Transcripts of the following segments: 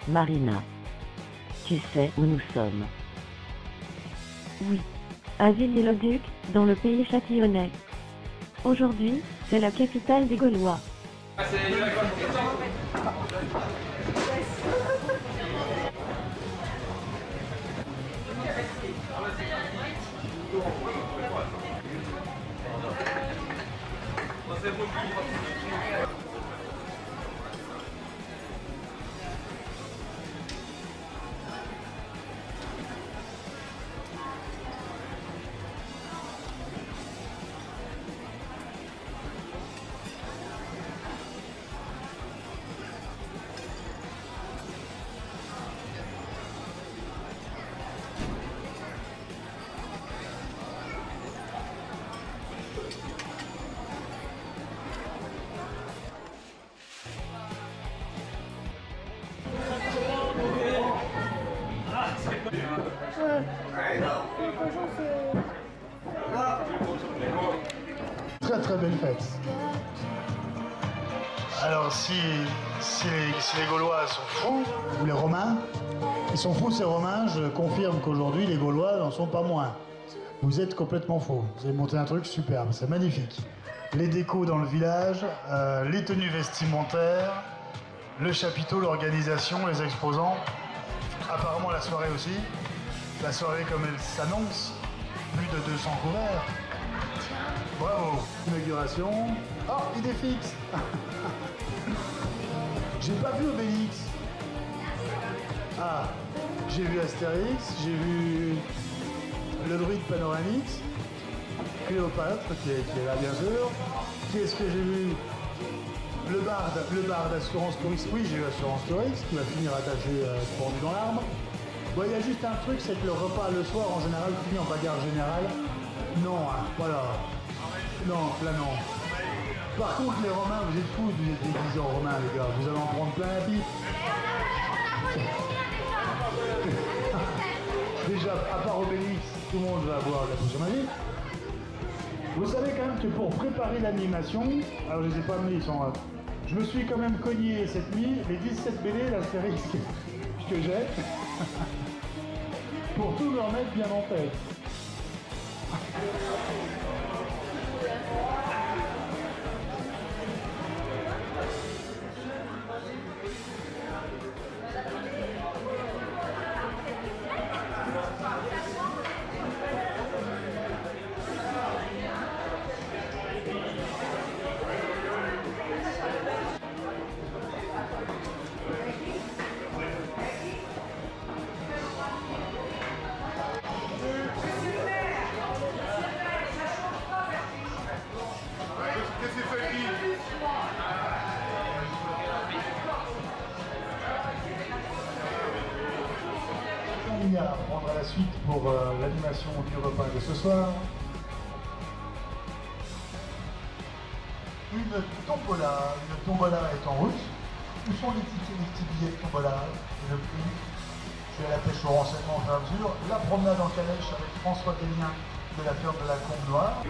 Marina. Tu sais où nous sommes? Oui. À Vivier-le-Duc, dans le pays châtillonnais. Aujourd'hui, c'est la capitale des Gaulois. Très très belle fête. Alors si les Gaulois sont fous, ou les Romains, ils sont fous ces Romains, je confirme qu'aujourd'hui les Gaulois n'en sont pas moins. Vous êtes complètement faux. Vous avez monté un truc superbe, c'est magnifique. Les décos dans le village, les tenues vestimentaires, le chapiteau, l'organisation, les exposants. Apparemment la soirée aussi. La soirée comme elle s'annonce, plus de 200 couverts. Bravo. Inauguration. Oh, idée fixe. J'ai pas vu Obélix. Ah, j'ai vu Astérix, j'ai vu le druide Panoramix, Cléopâtre qui est là bien sûr. Qui est-ce que j'ai vu? Le barde Assurance Touriste. Oui, j'ai vu Assurance Touriste qui va finir attaché pendu dans l'arbre. Bon, il y a juste un truc, c'est que le repas le soir en général finit en bagarre générale. Non, hein, voilà. Non, là non. Par contre, les Romains, vous êtes fous, vous êtes déguisés en Romains, les gars. Vous allez en prendre plein la pipe. Déjà, à part Obélix, tout le monde va avoir la potion magique. Vous savez quand même que pour préparer l'animation, alors je les ai pas amenés, ils sont... je me suis quand même cogné cette nuit les 17 BD d'Astérix que j'ai. Pour tout me remettre bien en tête. À prendre à la suite pour l'animation du repas de ce soir. Une tombola est en route. Où sont les petits billets de tombola et le prix? Je suis à la pêche au renseignement au fur et à mesure. La promenade en calèche avec François Ténien de la ferme de la Combe Noire.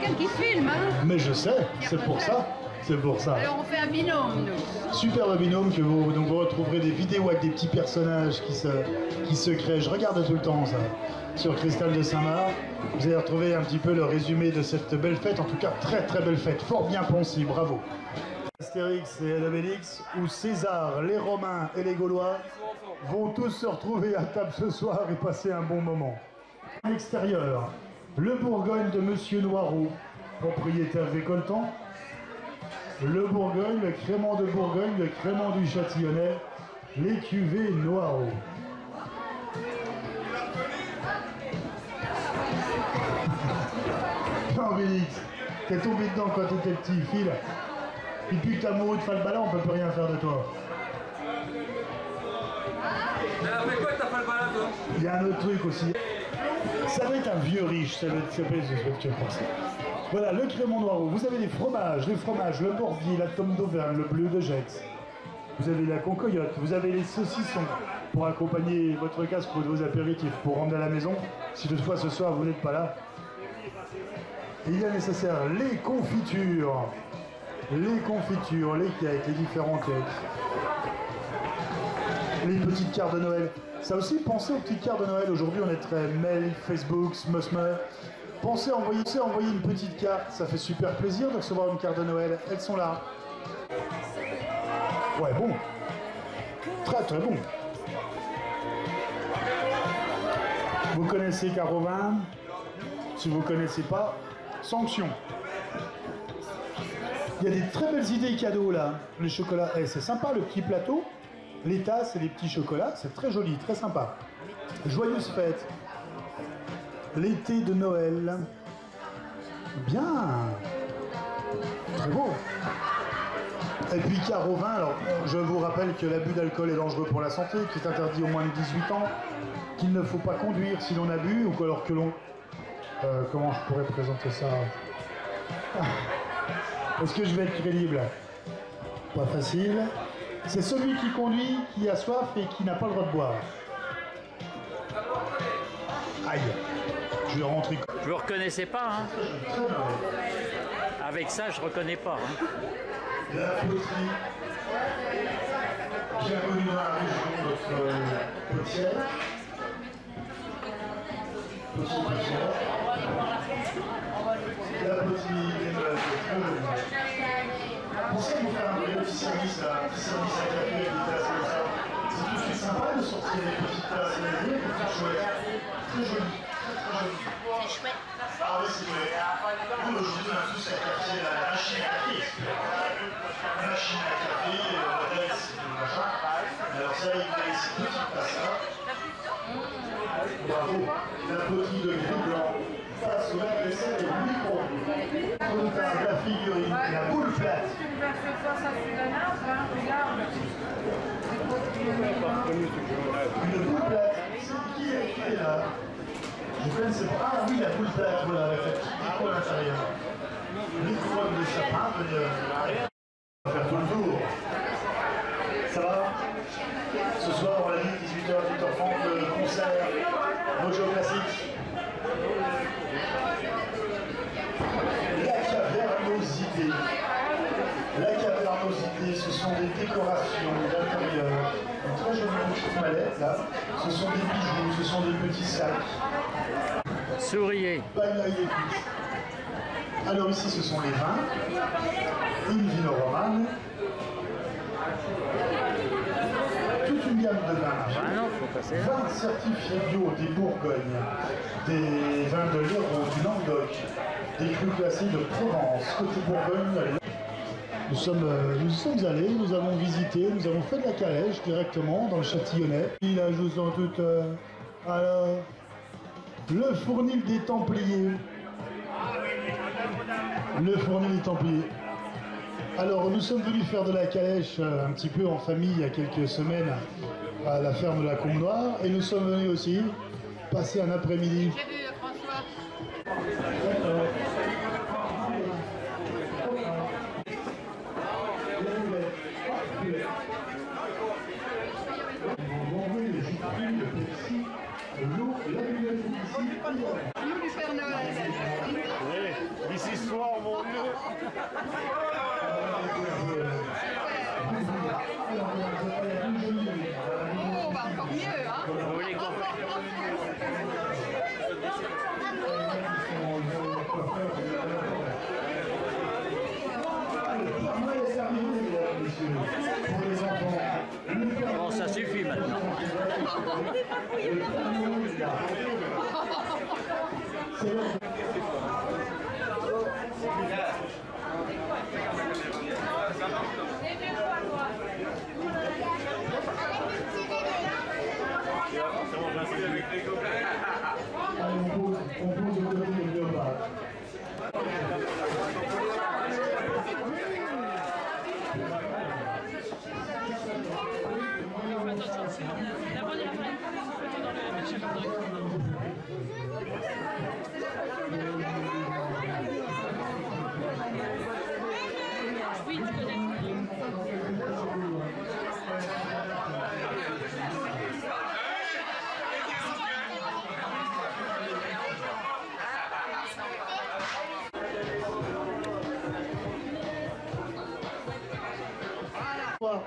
quelqu'un qui filme, hein. Mais je sais, c'est pour ça. C'est pour ça. Alors on fait un binôme, nous. Superbe binôme que vous retrouverez des vidéos avec des petits personnages qui se créent. Je regarde tout le temps ça. Sur Cristal de Saint-Marc, vous allez retrouver un petit peu le résumé de cette belle fête. En tout cas, très très belle fête. Fort bien pensé, bravo. Astérix et Obélix, où César, les Romains et les Gaulois vont tous se retrouver à table ce soir et passer un bon moment. À l'extérieur, le Bourgogne de Monsieur Noireau, propriétaire récoltant. Le Bourgogne, le crément de Bourgogne, le crément du Châtillonnais, les cuvées Noireau. Obélix, t'es tombé dedans quand t'étais petit, file. Et puis que t'es amoureux de Falbala, on peut plus rien faire de toi. Mais elle fait quoi que t'as fait le balade, toi? Il y a un autre truc aussi. Ça doit être un vieux riche, ça doit être ce que tu as pensé. Voilà, le crément Noireau. Vous avez les fromages, le morbier, la tome d'Auvergne, le bleu de Gex. Vous avez la concoyote, vous avez les saucissons pour accompagner votre casque ou vos apéritifs, pour rendre à la maison, si toutefois ce soir vous n'êtes pas là. Et il y a nécessaire les confitures, les cakes, les différents cakes. Les petites cartes de Noël. Ça aussi, pensez aux petites cartes de Noël. Aujourd'hui, on est très mail, Facebook, Smosmer. Pensez à envoyer une petite carte. Ça fait super plaisir de recevoir une carte de Noël. Elles sont là. Ouais, bon. Très, très bon. Vous connaissez Carovin? Si vous ne connaissez pas, sanction. Il y a des très belles idées cadeaux là. Les chocolats, c'est sympa le petit plateau. Les tasses et les petits chocolats, c'est très joli, très sympa. Joyeuse fête. L'été de Noël. Bien. Très beau. Et puis Carovin, alors je vous rappelle que l'abus d'alcool est dangereux pour la santé, qu'il est interdit au moins de 18 ans, qu'il ne faut pas conduire si l'on a bu, ou alors que l'on... comment je pourrais présenter ça? Est-ce que je vais être crédible? Pas facile. C'est celui qui conduit, qui a soif et qui n'a pas le droit de boire. Aïe. Je vais rentrer. Je vous reconnaissais pas, hein. Avec ça, je reconnais pas. Hein. La poterie. Bienvenue dans la région de notre potière. La poterie des meubles. Pour ça, vous faire un petit service là, un petit service à café, des tasses comme ça. C'est tout de suite sympa de sortir les petites tasses et des petites chouettes. Très joli. C'est chouette. Ah oui, c'est vrai. Nous, aujourd'hui, on a tous à café la machine à café. La machine à café, le modèle, c'est le machin. Alors ça, il met ces petites tasses-là. Bravo. La poterie de gris blanc face au lave-vaisselle et micro. La figurine, la boule plate. Tu vas faire face à la nappe, hein, regarde. Une boule plate. C'est qui est là? Je ne connaissais pas. Ah oui, la boule plate, voilà, avec la petite micro à l'intérieur. Micro de sapin, on va faire tout le tour. Ça va? Ce soir, on l'a dit, 18h, 18h30, le concert Mojo Classique. La cavernosité. La cavernosité, ce sont des décorations d'intérieur. Une très jolie petite mallette là. Ce sont des bijoux, ce sont des petits sacs. Souriez. Alors ici, ce sont les vins. Une vino romane. Toute une gamme de vins. Ah non, faut passer là. 20 certifiés bio des Bourgognes, des vins de l'Hérault, du Languedoc, des crus classés de Provence, côté Bourgogne. Nous sommes allés, nous avons visité, nous avons fait de la calèche directement dans le Châtillonnais. Puis là, je vous sens tout... alors, le fournil des Templiers. Le fournil des Templiers. Alors, nous sommes venus faire de la calèche un petit peu en famille il y a quelques semaines à la ferme de la Combe Noire. Et nous sommes venus aussi passer un après-midi. J'ai vu François. Le Pepsi, l'eau et la bibliothèque. Nous du Père Noël. Oui, d'ici ce soir, mon Dieu. Oh, bah encore mieux, hein. Vous voulez qu'on Bon, ça suffit maintenant. On pose le côté de Léopard. Oui, tu connais.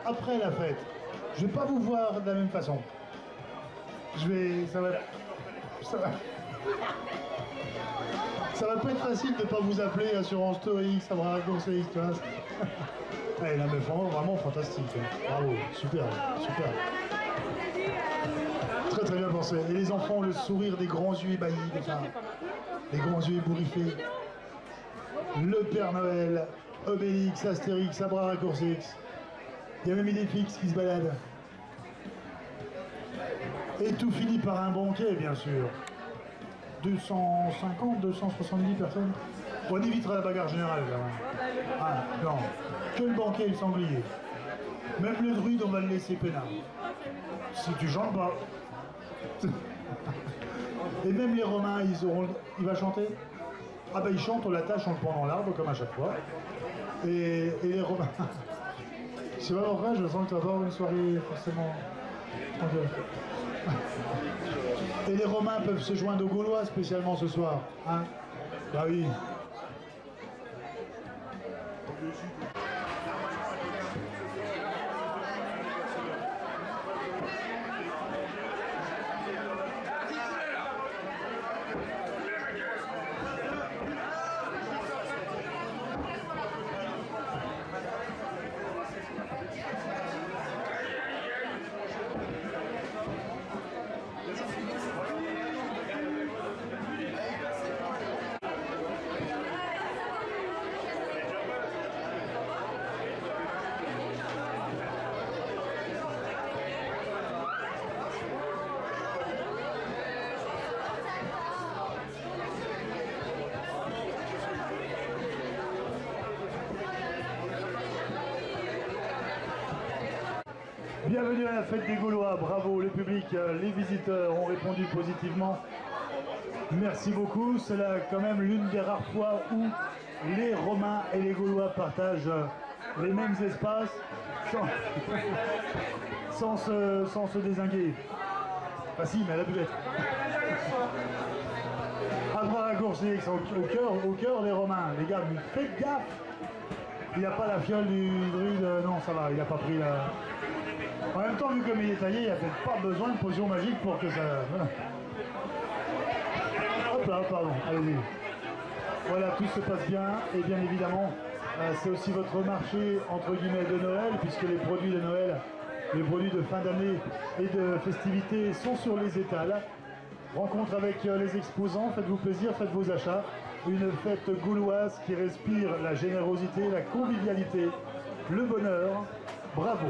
Après la fête, je vais pas vous voir de la même façon. Ça va pas être facile de pas vous appeler Assurance Tourix, ça va raccourcir, tu vois. Ouais, non, mais vraiment fantastique. Bravo, super, super. Très très bien pensé. Et les enfants ont le sourire des grands yeux ébahis, des grands yeux ébouriffés. Le Père Noël, Obélix, Astérix, à bras raccourcis. Il y a même Idéfix qui se balade. Et tout finit par un banquet, bien sûr. 250, 270 personnes. On évitera la bagarre générale, quand même. Ah, non. Que le banquet et le sanglier. Même le druide, on va le laisser peinard. Si tu chantes pas. Et même les Romains, il va chanter. Ah ben il chante, on l'attache, on le prend dans l'arbre, comme à chaque fois. Et les Romains... Je sais pas pourquoi, je sens que tu vas avoir une soirée forcément... Et les Romains peuvent se joindre aux Gaulois spécialement ce soir. Hein? Bah oui. Bienvenue à la fête des Gaulois, bravo le public, les visiteurs ont répondu positivement. Merci beaucoup, c'est là quand même l'une des rares fois où les Romains et les Gaulois partagent les mêmes espaces sans se dézinguer. Ah si, mais à la buvette. À bras raccourcis, au cœur des Romains. Les gars, mais faites gaffe. Il n'y a pas la fiole du druide, non ça va, il n'a pas pris la... En même temps, vu comme il est taillé, il n'y a peut-être pas besoin de potion magique pour que ça... Hop là, pardon, allez-y. Voilà, tout se passe bien, et bien évidemment, c'est aussi votre marché, entre guillemets, de Noël, puisque les produits de Noël, les produits de fin d'année et de festivités sont sur les étals. Rencontre avec les exposants, faites-vous plaisir, faites vos achats. Une fête gauloise qui respire la générosité, la convivialité, le bonheur. Bravo,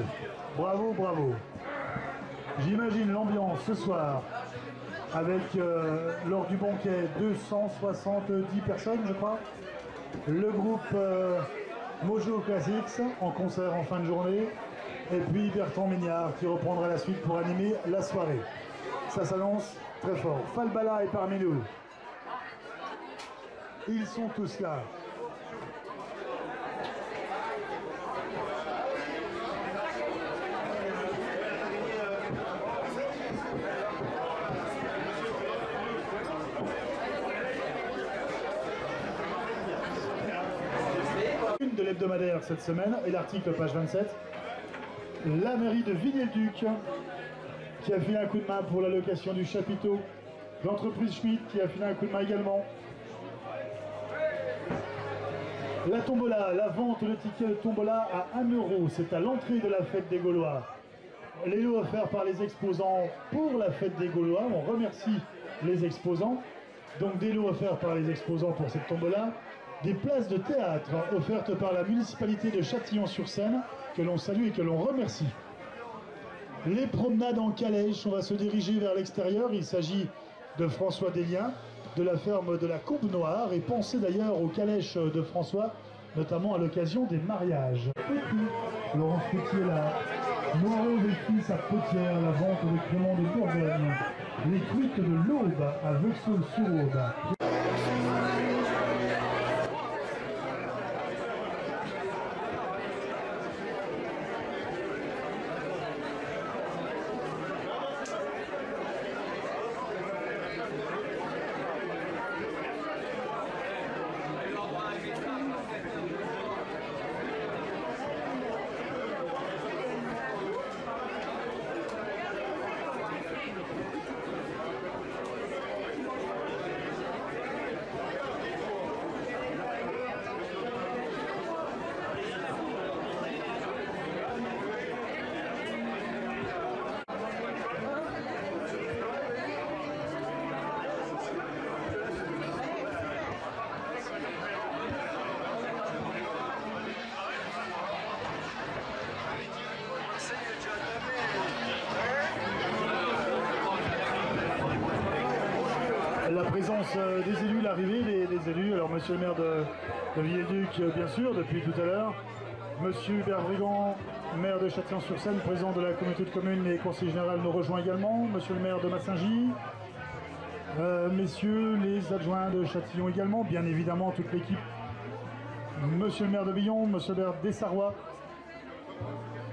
bravo, bravo. J'imagine l'ambiance ce soir avec, lors du banquet, 270 personnes, je crois. Le groupe Mojo Classics en concert en fin de journée. Et puis Bertrand Mignard qui reprendra la suite pour animer la soirée. Ça s'annonce très fort. Falbala est parmi nous. Ils sont tous là. de l'hebdomadaire cette semaine, et l'article page 27. La mairie de Vignay-le-Duc qui a filé un coup de main pour l'allocation du chapiteau. L'entreprise Schmitt qui a filé un coup de main également. La tombola, la vente, le ticket de tombola à 1 €. C'est à l'entrée de la fête des Gaulois. Les lots offerts par les exposants pour la fête des Gaulois. On remercie les exposants. Donc des lots offerts par les exposants pour cette tombola. Des places de théâtre offertes par la municipalité de Châtillon-sur-Seine, que l'on salue et que l'on remercie. Les promenades en calèche, on va se diriger vers l'extérieur. Il s'agit de François Desliens, de la ferme de la Courbe Noire, et pensez d'ailleurs aux calèches de François, notamment à l'occasion des mariages. Laurence Potier, la Noiro vécu sa Potière, la vente de Clément de Bourgogne, les truites de l'Aube à Vexel-sur-Aube. La présence des élus, l'arrivée des élus. Alors monsieur le maire de Vignay-le-Duc, bien sûr, depuis tout à l'heure. Monsieur Hubert Brigand, maire de Châtillon-sur-Seine, président de la communauté de communes et conseiller général, nous rejoint également. Monsieur le maire de Massingy. Messieurs les adjoints de Châtillon également, bien évidemment toute l'équipe. Monsieur le maire de Billon, monsieur le maire d'Essarrois.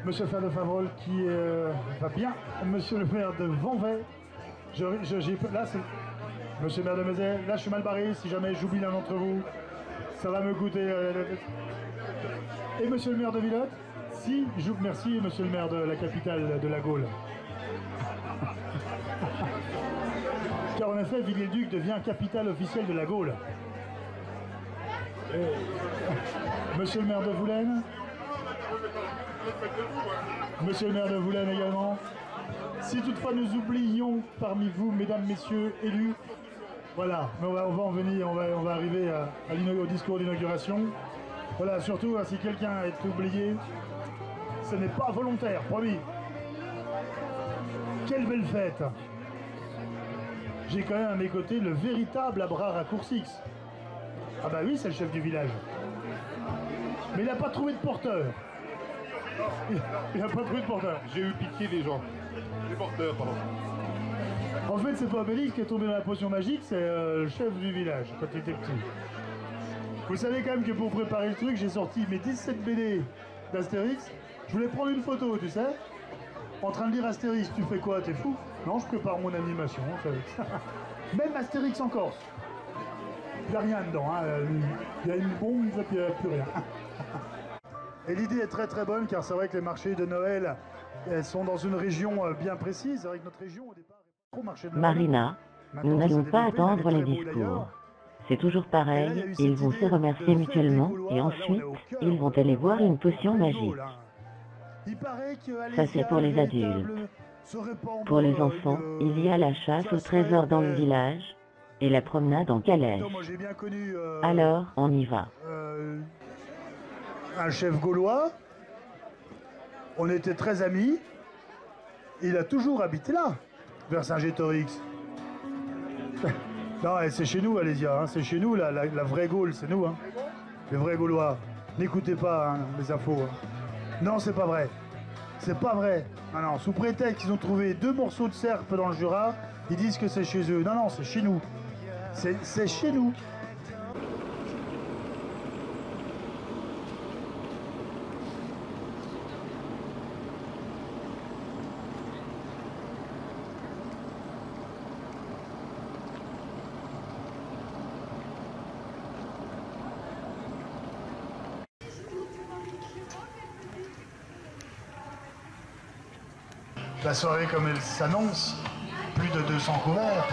Monsieur le maire de Favrol qui va bien. Monsieur le maire de Vanvay. Là, c'est... Monsieur le maire de Mézet, là je suis mal barré, si jamais j'oublie l'un d'entre vous, ça va me coûter... Et monsieur le maire de Villette, si, merci monsieur le maire de la capitale de la Gaule. Car en effet, Vignay-le-Duc devient capitale officielle de la Gaule. Et... Monsieur le maire de Voulaine, monsieur le maire de Voulaine également. Si toutefois nous oublions parmi vous, mesdames, messieurs, élus, voilà, mais on va en venir, on va arriver au discours d'inauguration. Voilà, surtout, si quelqu'un est oublié, ce n'est pas volontaire, promis. Quelle belle fête! J'ai quand même à mes côtés le véritable à bras raccourcis. Ah bah oui, c'est le chef du village. Mais il n'a pas trouvé de porteur. Il n'a pas trouvé de porteur. J'ai eu pitié des gens. Les porteurs, pardon. En fait, c'est pas Obélix qui est tombé dans la potion magique, c'est le chef du village, quand il était petit. Vous savez quand même que pour préparer le truc, j'ai sorti mes 17 BD d'Astérix. Je voulais prendre une photo, tu sais, en train de dire Astérix, tu fais quoi, t'es fou? Non, je prépare mon animation. Même Astérix en Corse. Il n'y a rien dedans, hein. Il y a une bombe, et puis il n'y a plus rien. Et l'idée est très très bonne, car c'est vrai que les marchés de Noël, elles sont dans une région bien précise. C'est vrai que notre région, au départ, est trop marché de Noël. Marina, nous n'allons pas attendre les discours. C'est toujours pareil, ils vont se remercier mutuellement et ensuite, ils vont aller boire une potion magique. Ça c'est pour les adultes. Pour les enfants, il y a la chasse au trésor dans le village et la promenade en calèche. Alors, on y va. Un chef gaulois, on était très amis, il a toujours habité là, vers Saint-Gétorix. Non, c'est chez nous, Alésia, hein, c'est chez nous, la vraie Gaule, c'est nous, hein, les vrais Gaulois. N'écoutez pas hein, les infos. Hein. Non, c'est pas vrai. C'est pas vrai. Non, non, sous prétexte qu'ils ont trouvé 2 morceaux de serpe dans le Jura, ils disent que c'est chez eux. Non, non, c'est chez nous. C'est chez nous. la soirée comme elle s'annonce, plus de 200 couverts.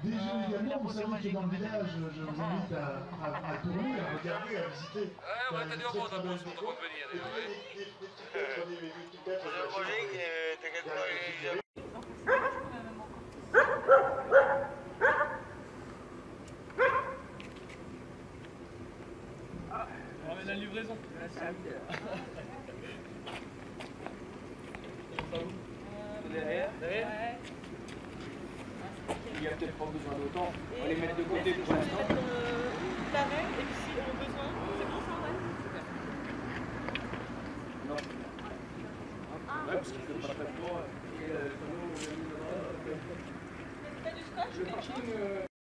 Déjà également, vous savez que dans le village, je vous invite à tourner, à regarder, à visiter. Ouais, ouais, t'as du rond en plus pour te revenir d'ailleurs, On ramène la livraison. Derrière. Il y a peut-être pas besoin d'autant. On va les mettre de côté pour l'instant. L'arrêt, et puis si on a besoin, c'est bon ça, ouais. Non. Ouais, parce qu'il fait pas très froid. T'as du scotch?